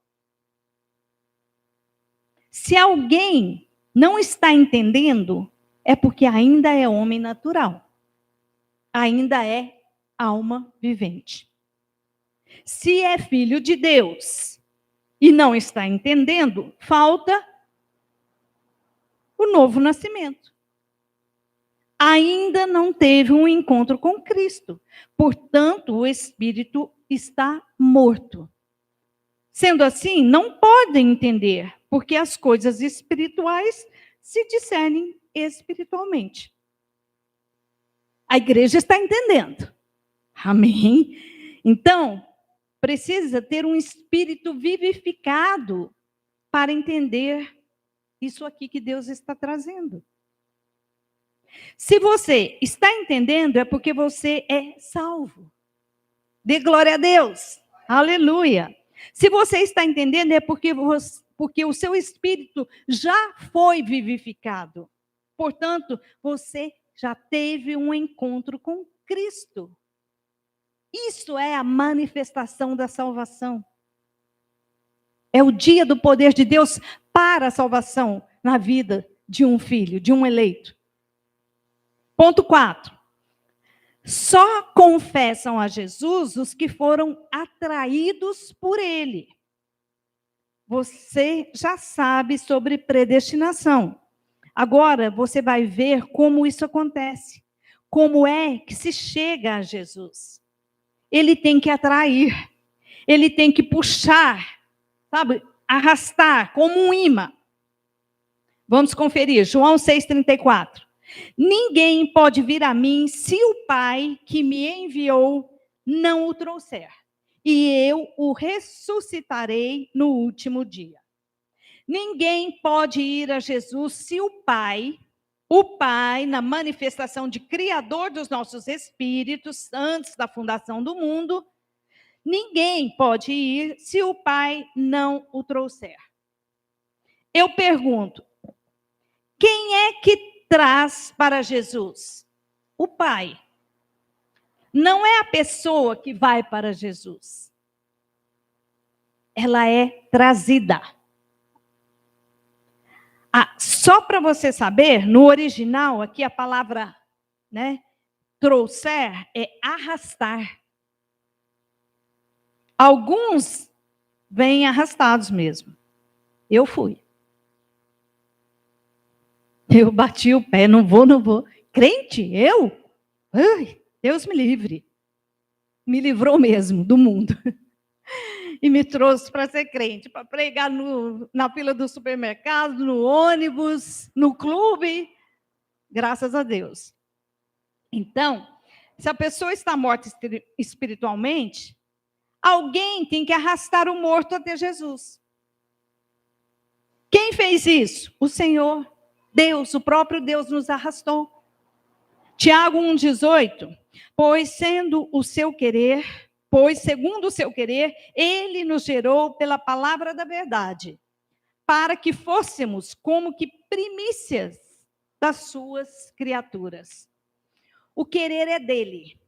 Se alguém não está entendendo, é porque ainda é homem natural. Ainda é alma vivente. Se é filho de Deus e não está entendendo, falta o novo nascimento. Ainda não teve um encontro com Cristo. Portanto, o espírito está morto. Sendo assim, não podem entender, porque as coisas espirituais se discernem espiritualmente. A igreja está entendendo. Amém? Então, precisa ter um espírito vivificado para entender isso aqui que Deus está trazendo. Se você está entendendo, é porque você é salvo. Dê glória a Deus. Aleluia. Se você está entendendo, é porque o seu espírito já foi vivificado. Portanto, você já teve um encontro com Cristo. Isso é a manifestação da salvação. É o dia do poder de Deus para a salvação na vida de um filho, de um eleito. Ponto 4. Só confessam a Jesus os que foram atraídos por ele. Você já sabe sobre predestinação. Agora você vai ver como isso acontece. Como é que se chega a Jesus? Ele tem que atrair. Ele tem que puxar, sabe? Arrastar como um imã. Vamos conferir. João 6,34. Ninguém pode vir a mim se o Pai que me enviou não o trouxer. E eu o ressuscitarei no último dia. Ninguém pode ir a Jesus se o Pai, na manifestação de Criador dos nossos espíritos, antes da fundação do mundo, ninguém pode ir se o Pai não o trouxer. Eu pergunto, quem é que traz para Jesus? O Pai. Não é a pessoa que vai para Jesus. Ela é trazida. Só para você saber, no original, aqui a palavra, trouxer é arrastar. Alguns vêm arrastados mesmo. Eu fui. Eu bati o pé, não vou. Crente, eu? Ai, Deus me livre. Me livrou mesmo do mundo. E me trouxe para ser crente, para pregar na fila do supermercado, no ônibus, no clube. Graças a Deus. Então, se a pessoa está morta espiritualmente, alguém tem que arrastar o morto até Jesus. Quem fez isso? O Senhor. Deus, o próprio Deus nos arrastou. Tiago 1,18. Pois segundo o seu querer, ele nos gerou pela palavra da verdade, para que fôssemos como que primícias das suas criaturas. O querer é dele.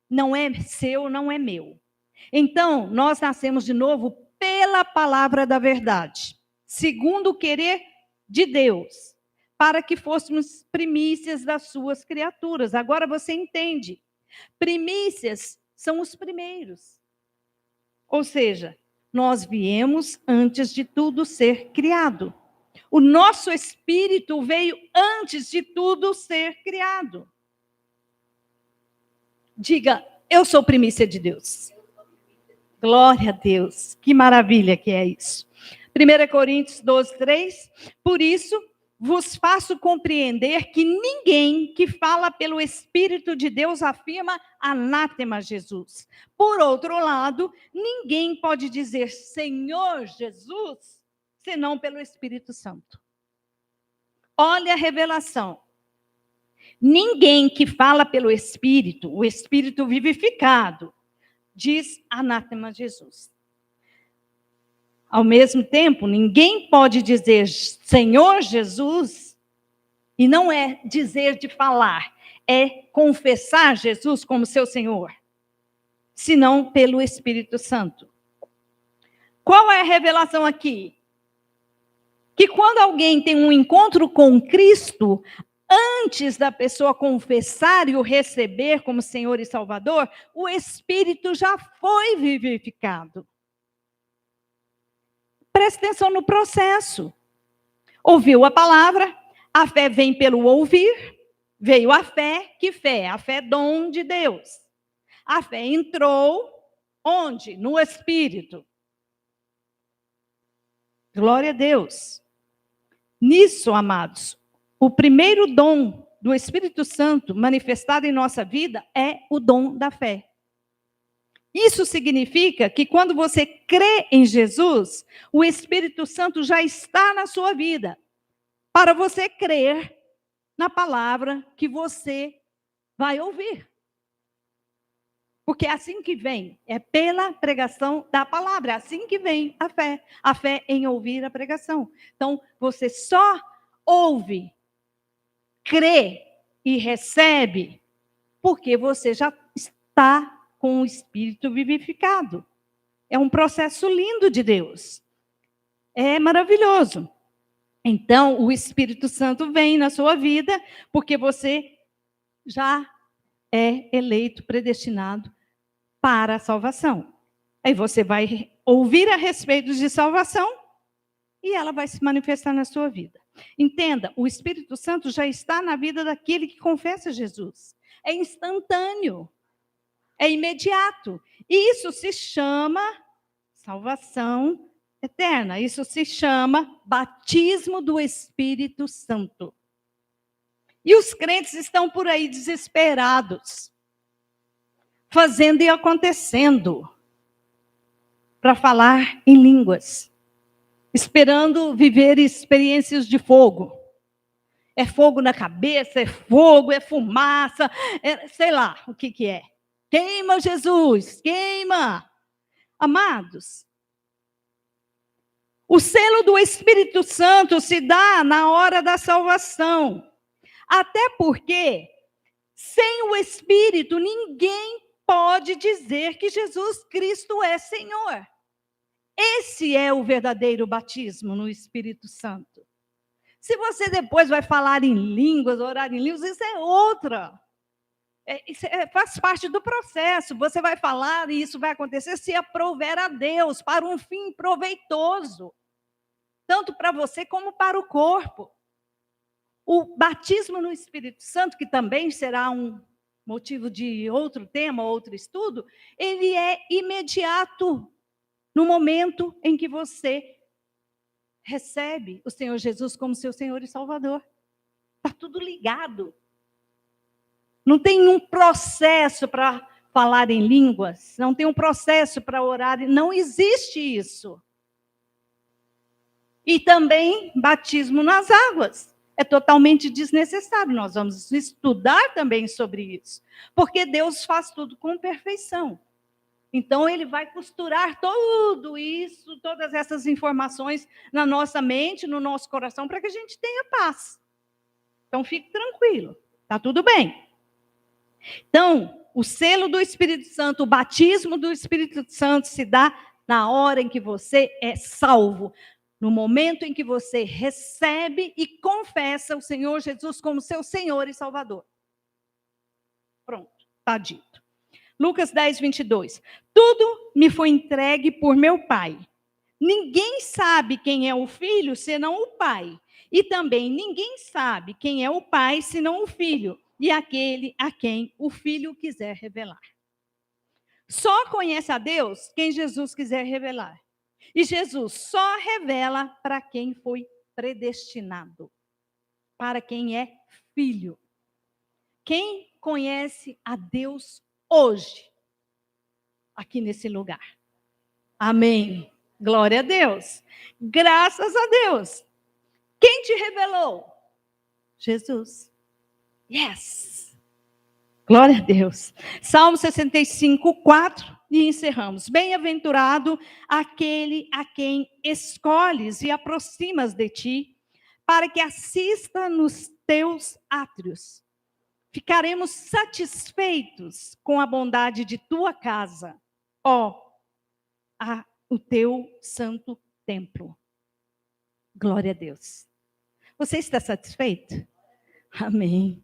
Não é seu, não é meu. Então, nós nascemos de novo pela palavra da verdade, segundo o querer de Deus, para que fôssemos primícias das suas criaturas. Agora você entende. Primícias são os primeiros. Ou seja, nós viemos antes de tudo ser criado. O nosso espírito veio antes de tudo ser criado. Diga, eu sou primícia de Deus. Glória a Deus. Que maravilha que é isso. 1 Coríntios 12:3. Por isso, vos faço compreender que ninguém que fala pelo Espírito de Deus afirma anátema Jesus. Por outro lado, ninguém pode dizer Senhor Jesus, senão pelo Espírito Santo. Olha a revelação. Ninguém que fala pelo Espírito, o Espírito vivificado, diz anátema Jesus. Ao mesmo tempo, ninguém pode dizer Senhor Jesus E não é dizer de falar, é confessar Jesus como seu Senhor, senão pelo Espírito Santo. Qual é a revelação aqui? Que quando alguém tem um encontro com Cristo, antes da pessoa confessar e o receber como Senhor e Salvador, o Espírito já foi vivificado. Preste atenção no processo. Ouviu a palavra, a fé vem pelo ouvir, veio a fé, que fé? A fé é dom de Deus. A fé entrou onde? No Espírito. Glória a Deus. Nisso, amados, o primeiro dom do Espírito Santo manifestado em nossa vida é o dom da fé. Isso significa que quando você crê em Jesus, o Espírito Santo já está na sua vida, para você crer na palavra que você vai ouvir. Porque é assim que vem, é pela pregação da palavra, é assim que vem a fé em ouvir a pregação. Então, você só ouve, crê e recebe, porque você já está com o Espírito vivificado. É um processo lindo de Deus. É maravilhoso. Então, o Espírito Santo vem na sua vida, porque você já é eleito, predestinado para a salvação. Aí você vai ouvir a respeito de salvação e ela vai se manifestar na sua vida. Entenda, o Espírito Santo já está na vida daquele que confessa Jesus. É instantâneo, é imediato. E isso se chama salvação eterna. Isso se chama batismo do Espírito Santo. E os crentes estão por aí desesperados, fazendo e acontecendo, para falar em línguas, esperando viver experiências de fogo. É fogo na cabeça, é fogo, é fumaça, sei lá o que é. Queima, Jesus, queima. Amados, o selo do Espírito Santo se dá na hora da salvação. Até porque, sem o Espírito, ninguém pode dizer que Jesus Cristo é Senhor. Esse é o verdadeiro batismo no Espírito Santo. Se você depois vai falar em línguas, orar em línguas, isso é outra. Faz parte do processo. Você vai falar e isso vai acontecer se aprouver a Deus para um fim proveitoso, tanto para você como para o corpo. O batismo no Espírito Santo, que também será um motivo de outro tema, outro estudo, ele é imediato no momento em que você recebe o Senhor Jesus como seu Senhor e Salvador. Está tudo ligado. Não tem um processo para falar em línguas, não tem um processo para orar, não existe isso. E também batismo nas águas. É totalmente desnecessário. Nós vamos estudar também sobre isso. Porque Deus faz tudo com perfeição. Então, Ele vai costurar tudo isso, todas essas informações na nossa mente, no nosso coração, para que a gente tenha paz. Então, fique tranquilo. Está tudo bem. Então, o selo do Espírito Santo, o batismo do Espírito Santo se dá na hora em que você é salvo. No momento em que você recebe e confessa o Senhor Jesus como seu Senhor e Salvador. Pronto, está dito. Lucas 10, 22. Tudo me foi entregue por meu Pai. Ninguém sabe quem é o Filho, senão o Pai. E também ninguém sabe quem é o Pai, senão o Filho. E aquele a quem o Filho quiser revelar. Só conhece a Deus quem Jesus quiser revelar. E Jesus só revela para quem foi predestinado, para quem é filho. Quem conhece a Deus hoje, aqui nesse lugar? Amém. Glória a Deus. Graças a Deus. Quem te revelou? Jesus. Yes. Glória a Deus. Salmo 65, 4. E encerramos. Bem-aventurado aquele a quem escolhes e aproximas de ti, para que assista nos teus átrios. Ficaremos satisfeitos com a bondade de tua casa, ó, o teu santo templo. Glória a Deus. Você está satisfeito? Amém.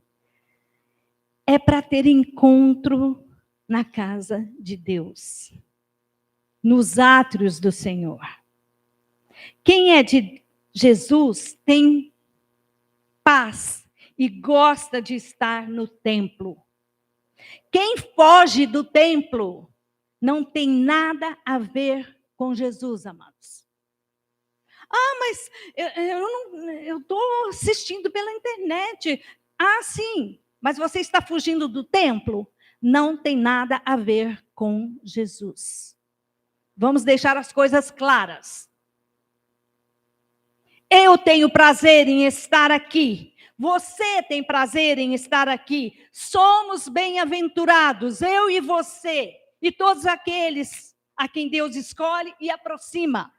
É para ter encontro na casa de Deus, nos átrios do Senhor. Quem é de Jesus tem paz e gosta de estar no templo. Quem foge do templo não tem nada a ver com Jesus, amados. Mas eu estou assistindo pela internet. Sim, mas você está fugindo do templo? Não tem nada a ver com Jesus. Vamos deixar as coisas claras. Eu tenho prazer em estar aqui. Você tem prazer em estar aqui. Somos bem-aventurados, eu e você, e todos aqueles a quem Deus escolhe e aproxima.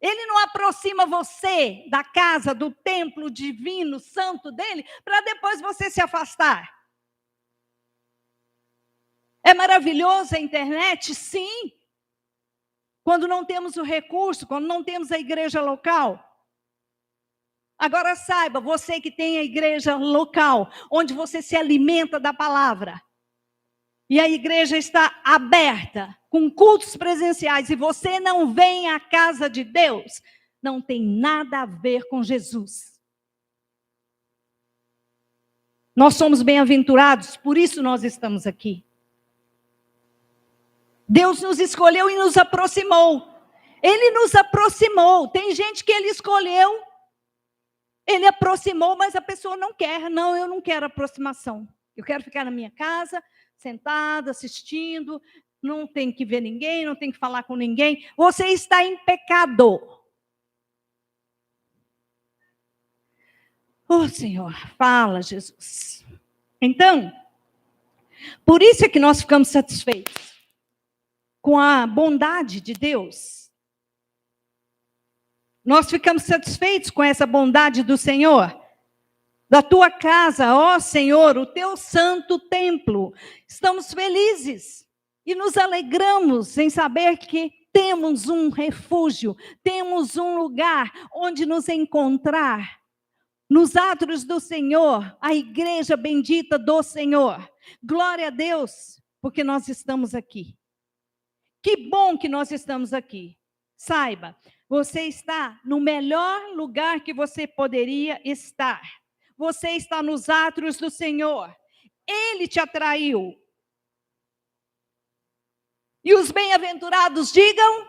Ele não aproxima você da casa, do templo divino, santo dele, para depois você se afastar. É maravilhoso a internet? Sim. Quando não temos o recurso, quando não temos a igreja local. Agora saiba, você que tem a igreja local, onde você se alimenta da palavra, e a igreja está aberta, com cultos presenciais, e você não vem à casa de Deus, não tem nada a ver com Jesus. Nós somos bem-aventurados, por isso nós estamos aqui. Deus nos escolheu e nos aproximou. Ele nos aproximou. Tem gente que ele escolheu, ele aproximou, mas a pessoa não quer. Não, eu não quero aproximação. Eu quero ficar na minha casa, sentada, assistindo, não tem que ver ninguém, não tem que falar com ninguém. Você está em pecado. Oh, Senhor, fala, Jesus. Então, por isso é que nós ficamos satisfeitos com a bondade de Deus. Nós ficamos satisfeitos com essa bondade do Senhor. Da tua casa, ó Senhor, o teu santo templo. Estamos felizes e nos alegramos em saber que temos um refúgio, temos um lugar onde nos encontrar. Nos átrios do Senhor, a igreja bendita do Senhor. Glória a Deus, porque nós estamos aqui. Que bom que nós estamos aqui. Saiba, você está no melhor lugar que você poderia estar. Você está nos átrios do Senhor. Ele te atraiu. E os bem-aventurados digam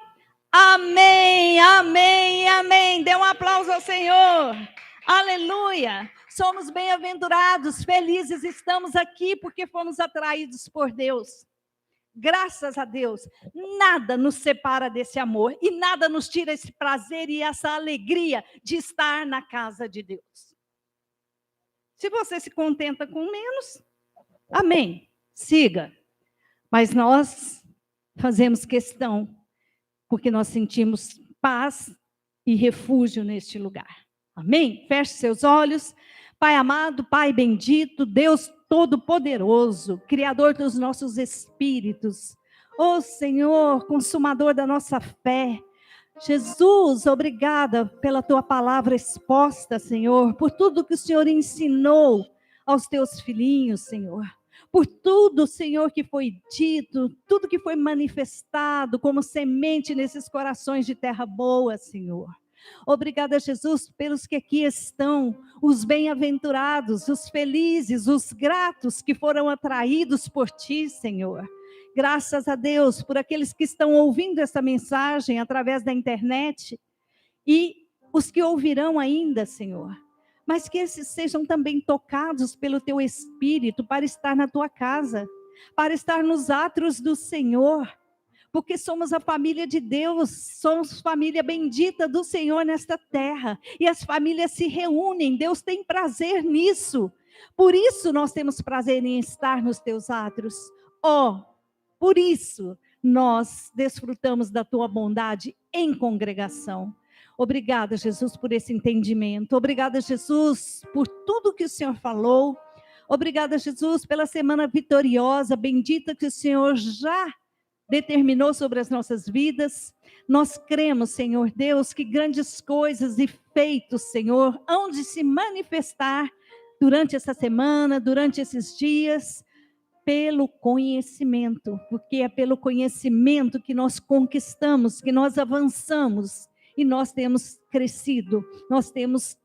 amém, amém, amém. Dê um aplauso ao Senhor. Aleluia. Somos bem-aventurados, felizes estamos aqui porque fomos atraídos por Deus. Graças a Deus, nada nos separa desse amor e nada nos tira esse prazer e essa alegria de estar na casa de Deus. Se você se contenta com menos, amém, siga. Mas nós fazemos questão, porque nós sentimos paz e refúgio neste lugar. Amém? Feche seus olhos. Pai amado, Pai bendito, Deus Todo-Poderoso, Criador dos nossos espíritos. Ó Senhor, consumador da nossa fé. Jesus, obrigada pela tua palavra exposta, Senhor, por tudo que o Senhor ensinou aos teus filhinhos, Senhor. Por tudo, Senhor, que foi dito, tudo que foi manifestado como semente nesses corações de terra boa, Senhor. Obrigada, Jesus, pelos que aqui estão, os bem-aventurados, os felizes, os gratos que foram atraídos por Ti, Senhor. Graças a Deus por aqueles que estão ouvindo essa mensagem através da internet e os que ouvirão ainda, Senhor. Mas que esses sejam também tocados pelo Teu Espírito para estar na Tua casa, para estar nos átrios do Senhor. Porque somos a família de Deus, somos família bendita do Senhor nesta terra. E as famílias se reúnem, Deus tem prazer nisso. Por isso nós temos prazer em estar nos teus átrios. Por isso nós desfrutamos da tua bondade em congregação. Obrigada, Jesus, por esse entendimento. Obrigada, Jesus, por tudo que o Senhor falou. Obrigada, Jesus, pela semana vitoriosa, bendita que o Senhor já determinou sobre as nossas vidas. Nós cremos, Senhor Deus, que grandes coisas e feitos, Senhor, hão de se manifestar durante essa semana, durante esses dias, pelo conhecimento, porque é pelo conhecimento que nós conquistamos, que nós avançamos, e nós temos crescido, nós temos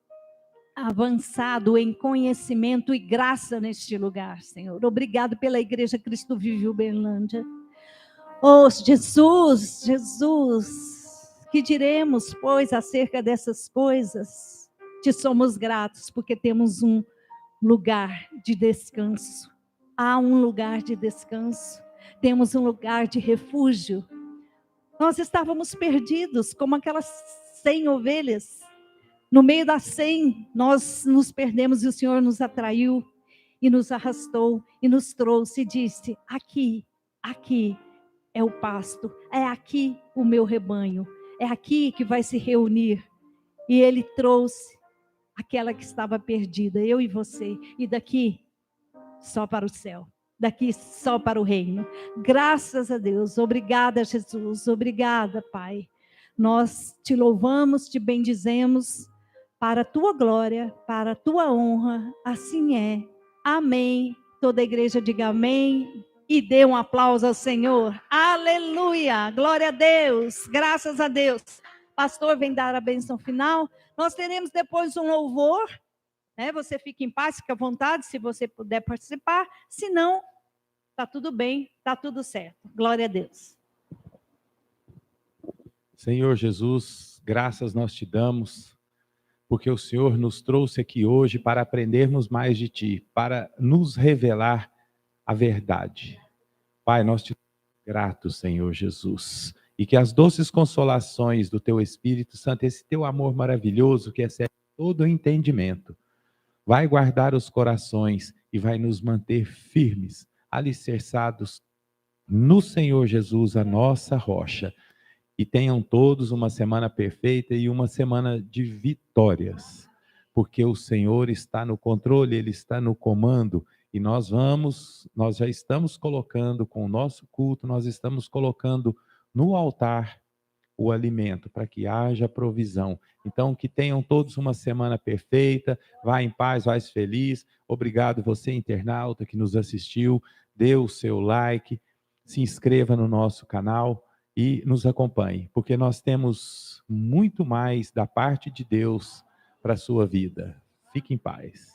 avançado em conhecimento e graça neste lugar, Senhor. Obrigado pela Igreja Cristo Vive Uberlândia. Oh, Jesus, Jesus, que diremos, pois, acerca dessas coisas? Te somos gratos, porque temos um lugar de descanso. Há um lugar de descanso. Temos um lugar de refúgio. Nós estávamos perdidos, como aquelas 100 ovelhas. No meio das 100, nós nos perdemos e o Senhor nos atraiu e nos arrastou e nos trouxe e disse: aqui, aqui é o pasto, é aqui o meu rebanho, é aqui que vai se reunir. E Ele trouxe aquela que estava perdida, eu e você, e daqui só para o céu, daqui só para o reino. Graças a Deus, obrigada, Jesus, obrigada, Pai. Nós te louvamos, te bendizemos, para a tua glória, para a tua honra, assim é. Amém. Toda a igreja diga amém e dê um aplauso ao Senhor. Aleluia, glória a Deus, graças a Deus. Pastor, vem dar a bênção final. Nós teremos depois um louvor, né? Você fica em paz, fica à vontade, se você puder participar. Se não, está tudo bem, está tudo certo. Glória a Deus. Senhor Jesus, graças nós te damos, porque o Senhor nos trouxe aqui hoje para aprendermos mais de Ti, para nos revelar a verdade. Pai, nós te somos gratos, Senhor Jesus, e que as doces consolações do Teu Espírito Santo, esse Teu amor maravilhoso que excede todo o entendimento, vai guardar os corações e vai nos manter firmes, alicerçados no Senhor Jesus, a nossa rocha. E tenham todos uma semana perfeita e uma semana de vitórias, porque o Senhor está no controle, Ele está no comando, e nós já estamos colocando com o nosso culto, nós estamos colocando no altar o alimento, para que haja provisão. Então, que tenham todos uma semana perfeita, vá em paz, vá feliz. Obrigado você, internauta, que nos assistiu, dê o seu like, se inscreva no nosso canal e nos acompanhe, porque nós temos muito mais da parte de Deus para a sua vida. Fique em paz.